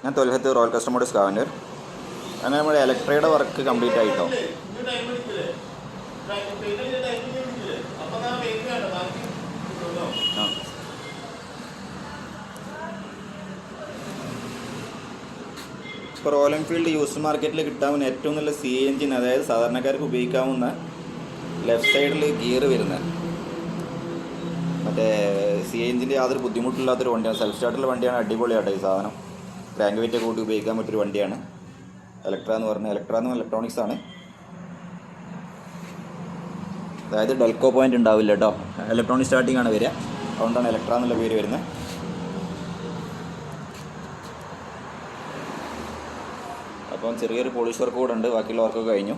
ഞാൻ തൊൽഹത്ത് royal customers Kavannur. അങ്ങനെ നമ്മുടെ ഇലക്ട്രയുടെ വർക്ക് കംപ്ലീറ്റ് ആയിട്ടോ. ഇപ്പോൾ റോയൽ എൻഫീൽഡ് യൂസ്ഡ് മാർക്കറ്റിൽ കിട്ടാവുന്ന ഏറ്റവും നല്ല സി എഞ്ചിൻ, അതായത് സാധാരണക്കാർക്ക് ഉപയോഗിക്കാവുന്ന ലെഫ്റ്റ് സൈഡിൽ ഗിയർ വരുന്നത് മറ്റേ സി എഞ്ചിൻ്റെ യാതൊരു ബുദ്ധിമുട്ടില്ലാത്തൊരു വണ്ടിയാണ്. സെൽഫ് സ്റ്റാർട്ടുള്ള വണ്ടിയാണ്. അടിപൊളിയാട്ടോ ഈ സാധനം. ക്രാങ്ക് വെയിറ്റ് കൂട്ടി ഉപയോഗിക്കാൻ പറ്റിയൊരു വണ്ടിയാണ് ഇലക്ട്ര എന്ന് പറഞ്ഞാൽ. ഇലക്ട്ര എന്ന് ഇലക്ട്രോണിക്സ് ആണ്. അതായത് ഡെൽക്കോ പോയിൻ്റ് ഉണ്ടാവില്ല കേട്ടോ. ഇലക്ട്രോണിക് സ്റ്റാർട്ടിംഗ് ആണ് വരിക. അതുകൊണ്ടാണ് ഇലക്ട്ര എന്നുള്ള പേര് വരുന്നത്. അപ്പം ചെറിയൊരു പോളിഷ് വർക്ക് കൂടെ ഉണ്ട്. ബാക്കിയുള്ള വർക്കൊക്കെ കഴിഞ്ഞു.